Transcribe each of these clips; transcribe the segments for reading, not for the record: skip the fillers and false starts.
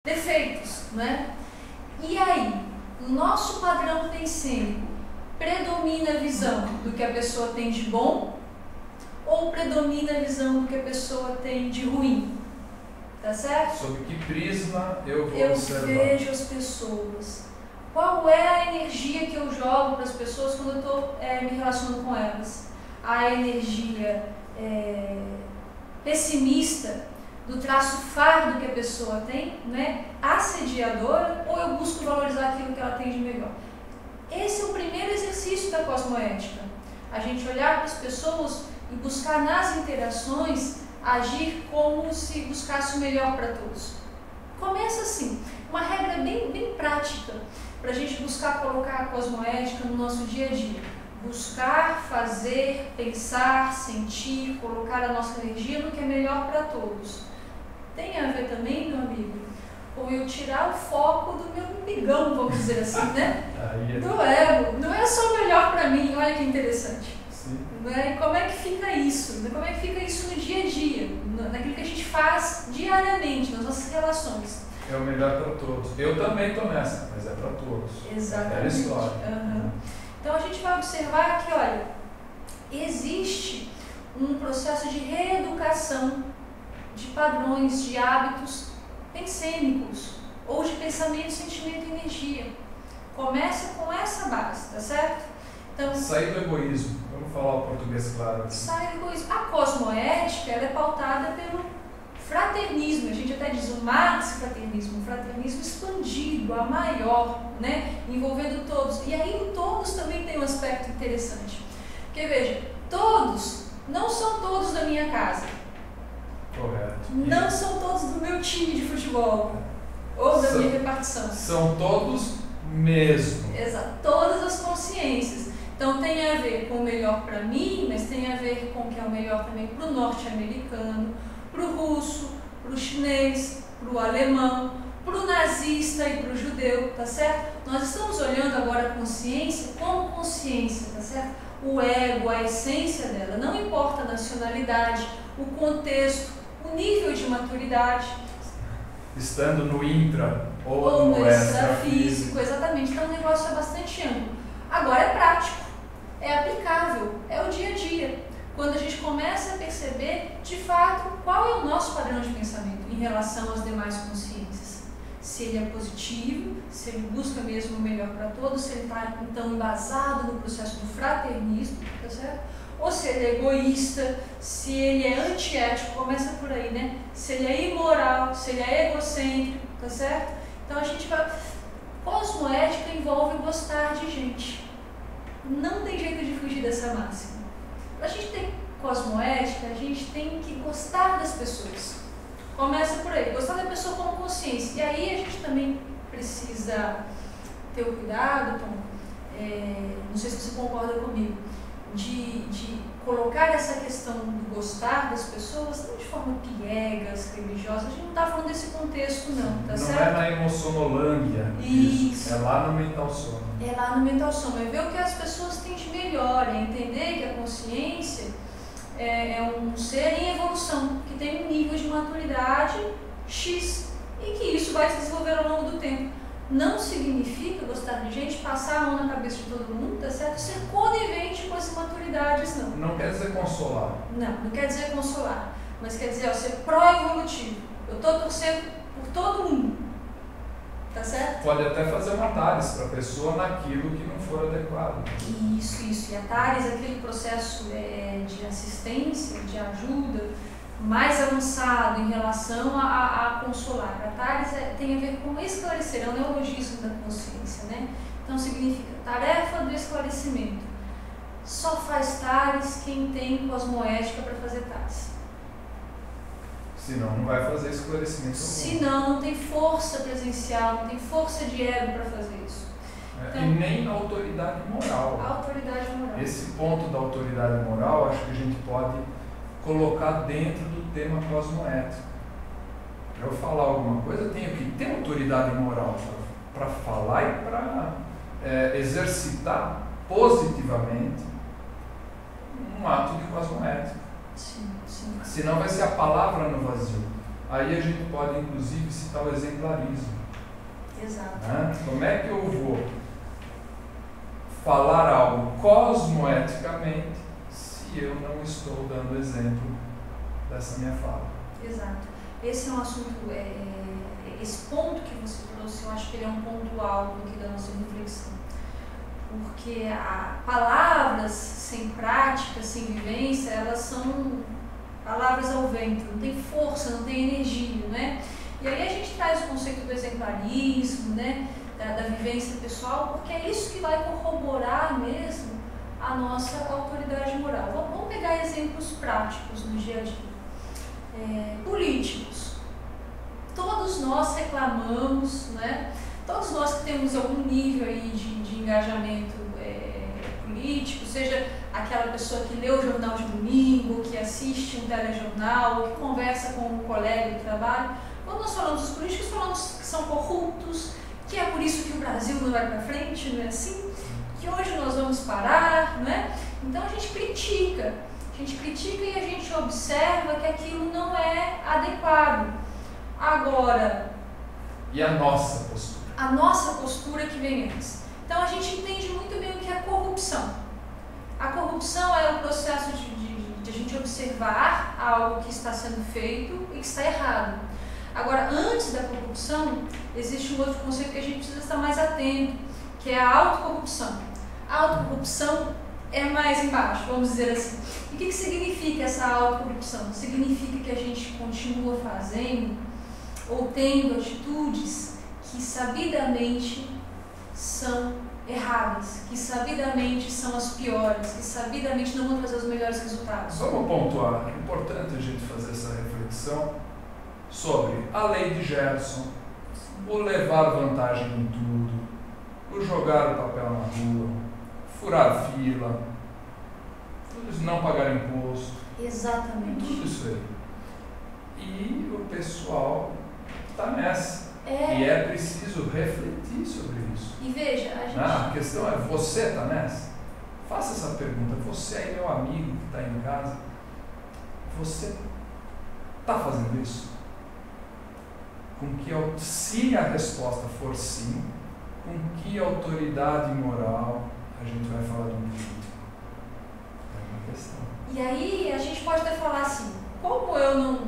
defeitos, né? E aí, o nosso padrão pensênico predomina a visão do que a pessoa tem de bom ou predomina a visão do que a pessoa tem de ruim? Tá certo? Sob que prisma eu vou observar? Eu vejo as pessoas. Qual é a energia que eu jogo para as pessoas quando eu estou me relacionando com elas? A energia pessimista, do traço fardo que a pessoa tem, né? Assediadora, ou eu busco valorizar aquilo que ela tem de melhor? Esse é o primeiro exercício da cosmoética. A gente olhar para as pessoas e buscar nas interações agir como se buscasse o melhor para todos. Começa assim, uma regra bem prática para a gente buscar colocar a cosmoética no nosso dia a dia. Buscar, fazer, pensar, sentir, colocar a nossa energia no que é melhor para todos. Tem a ver também, meu amigo, com eu tirar o foco do meu amigão, vamos dizer assim, né? Do ego. Não é só o melhor para mim, olha que interessante. Sim. Né? E como é que fica isso? Como é que fica isso no dia a dia? Naquilo que a gente faz diariamente, nas nossas relações. É o melhor para todos. Eu também estou nessa, mas é para todos. Exatamente. É a história. Uhum. Então a gente vai observar que, olha, existe um processo de reeducação de padrões, de hábitos pensênicos, ou de pensamento, sentimento e energia. Começa com essa base, tá certo? Então, sair do egoísmo. Vamos falar o português claro. Sair do egoísmo. A cosmoética, ela é pautada pelo fraternismo. A gente até diz o maxi-fraternismo, um fraternismo expandido, a maior, né? Envolvendo todos. E aí o todos também tem um aspecto interessante. Porque veja, todos, não são todos da minha casa. Correto. Não são todos do meu time de futebol ou da minha repartição. São todos mesmo. Exato, todas as consciências. Então tem a ver com o melhor para mim, mas tem a ver com o que é o melhor também para o norte-americano, para o russo, para o chinês, para o alemão, para o nazista e para o judeu, tá certo? Nós estamos olhando agora a consciência como consciência, tá certo? O ego, a essência dela, não importa a nacionalidade, o contexto, o nível de maturidade. Estando no intra ou no extrafísico. Exatamente. Então o negócio é bastante amplo. Agora é prático, é aplicável, é o dia a dia. Quando a gente começa a perceber, de fato, qual é o nosso padrão de pensamento em relação às demais consciências. Se ele é positivo, se ele busca mesmo o melhor para todos, se ele está, então, embasado no processo do fraternismo, tá certo? Ou se ele é egoísta, se ele é antiético, começa por aí, né? Se ele é imoral, se ele é egocêntrico, tá certo? Então a gente vai... Cosmoética envolve gostar de gente. Não tem jeito de fugir dessa máxima. Para a gente ter cosmoética, a gente tem que gostar das pessoas. Começa por aí, gostar da pessoa como consciência. E aí a gente também precisa ter o cuidado, Tom, não sei se você concorda comigo, de colocar essa questão do gostar das pessoas não de forma piegas, religiosa. A gente não está falando desse contexto não, tá certo? Não é na emocionolândia. Isso. É lá no mental soma. É lá no mental soma. É ver o que as pessoas têm de melhor, é entender que a consciência é um ser em evolução, que tem um nível de maturidade X e que isso vai se desenvolver ao longo do tempo. Não significa gostar de gente, passar a mão na cabeça de todo mundo, tá certo? Ser conivente com as imaturidades, não. Não quer dizer consolar. Não quer dizer consolar, mas quer dizer ser pró-evolutivo. Eu estou torcendo por todo mundo, tá certo? Pode até fazer uma TARES para a pessoa naquilo que não for adequado. Isso. E a TARES é aquele processo de assistência, de ajuda, mais avançado em relação a consolar. A TARES tem a ver com esclarecer, é o neologismo da consciência, né? Então significa tarefa do esclarecimento. Só faz TARES quem tem cosmoética para fazer TARES. Senão não vai fazer esclarecimento. Senão não tem força presencial, não tem força de ego para fazer isso. Então, e nem autoridade moral. Autoridade moral. Esse ponto da autoridade moral, acho que a gente pode colocar dentro do tema cosmoético. Para eu falar alguma coisa, eu tenho que ter autoridade moral para falar e para exercitar positivamente um ato de cosmoético. Sim. Senão vai ser a palavra no vazio. Aí a gente pode, inclusive, citar o exemplarismo. Exato. Né? Como é que eu vou falar algo cosmoeticamente se eu não estou dando exemplo dessa minha fala? Exato. Esse é um assunto, esse ponto que você trouxe, eu acho que ele é um ponto alto aqui da nossa reflexão. Porque palavras sem prática, sem vivência, elas são palavras ao vento, não tem força, não tem energia, né? E aí a gente traz o conceito do exemplarismo, né? Da vivência pessoal, porque é isso que vai corroborar mesmo a nossa autoridade moral. Vamos pegar exemplos práticos no dia a dia. Políticos. Todos nós reclamamos, né? Todos nós que temos algum nível aí de engajamento político, seja aquela pessoa que lê o jornal de domingo, que assiste um telejornal, que conversa com um colega de trabalho. Quando nós falamos dos políticos, falamos que são corruptos, que é por isso que o Brasil não vai para frente, não é assim? Que hoje nós vamos parar, não é? Então a gente critica e a gente observa que aquilo não é adequado. Agora... E a nossa postura? A nossa postura que vem antes. Então a gente entende muito bem o que é corrupção. A corrupção é o processo de a gente observar algo que está sendo feito e que está errado. Agora, antes da corrupção, existe um outro conceito que a gente precisa estar mais atento, que é a autocorrupção. A autocorrupção é mais embaixo, vamos dizer assim. E o que significa essa autocorrupção? Significa que a gente continua fazendo ou tendo atitudes que sabidamente são erradas, que sabidamente são as piores, que sabidamente não vão trazer os melhores resultados. Vamos pontuar, é importante a gente fazer essa reflexão sobre a lei de Gerson, o levar vantagem em tudo, o jogar o papel na rua, furar fila, não pagar imposto. Exatamente. Tudo isso aí. E o pessoal está nessa. E é preciso refletir sobre isso. E veja, a questão é, você está nessa? Faça essa pergunta. Você aí, meu amigo que está aí em casa, você está fazendo isso? Se a resposta for sim, com que autoridade moral a gente vai falar de um político? É uma questão. E aí a gente pode até falar assim, como eu não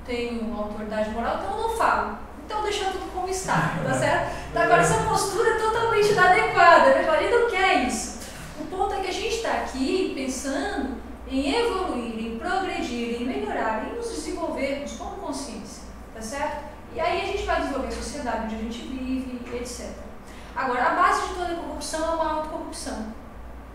tenho autoridade moral, então eu não falo. Então deixa tudo como está, tá certo? Então, agora essa postura é totalmente inadequada, a gente não quer isso. O ponto é que a gente está aqui pensando em evoluir, em progredir, em melhorar, em nos desenvolvermos como consciência, tá certo? E aí a gente vai desenvolver a sociedade onde a gente vive, etc. Agora, a base de toda corrupção é uma autocorrupção,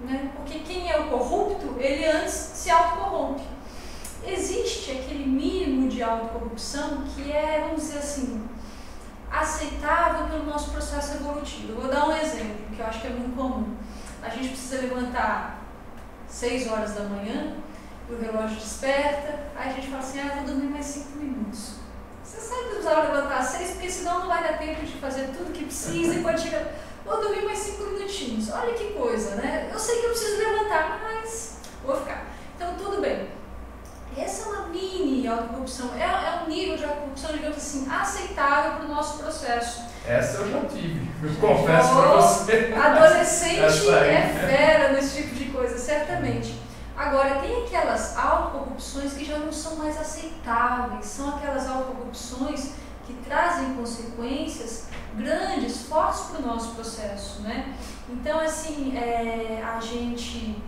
né? Porque quem é o corrupto, ele antes se autocorrompe. Existe aquele mínimo de autocorrupção que é, vamos dizer assim, aceitável pelo nosso processo evolutivo. Eu vou dar um exemplo, que eu acho que é muito comum. A gente precisa levantar 6 horas da manhã, o relógio desperta, aí a gente fala assim, eu vou dormir mais 5 minutos. Você sabe que precisava levantar às 6, porque senão não vai dar tempo de fazer tudo que precisa e quando chega, vou dormir mais 5 minutinhos. Olha que coisa, né? Eu sei que eu preciso levantar, mas vou ficar. Então, tudo bem. Essa é uma mini autocorrupção, é um nível de autocorrupção, digamos assim, aceitável para o nosso processo. Essa eu já tive, eu confesso para você. Adolescente é fera nesse tipo de coisa, certamente. Agora, tem aquelas autocorrupções que já não são mais aceitáveis, são aquelas autocorrupções que trazem consequências grandes, fortes para o nosso processo, né? Então, assim, a gente,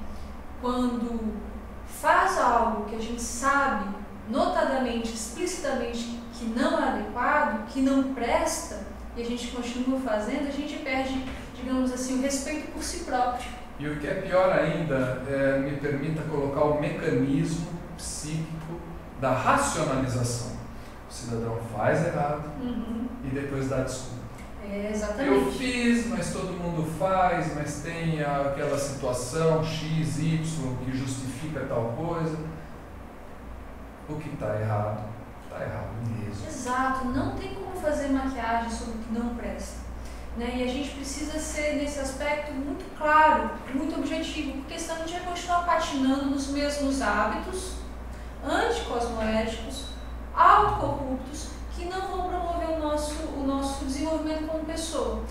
quando faz algo que a gente sabe, notadamente, explicitamente, que não é adequado, que não presta, e a gente continua fazendo, a gente perde, digamos assim, o respeito por si próprio. E o que é pior ainda, me permita colocar o mecanismo psíquico da racionalização. O cidadão faz errado e depois dá desculpa. Exatamente. Eu fiz, mas todo mundo faz, mas tem aquela situação X, Y que justifica tal coisa. O que está errado mesmo. Exato, não tem como fazer maquiagem sobre o que não presta. Né? E a gente precisa ser, nesse aspecto, muito claro, muito objetivo, porque senão a gente vai continuar patinando nos mesmos hábitos anticosmoéticos, autocorruptos que não vão promover o nosso desenvolvimento como pessoa.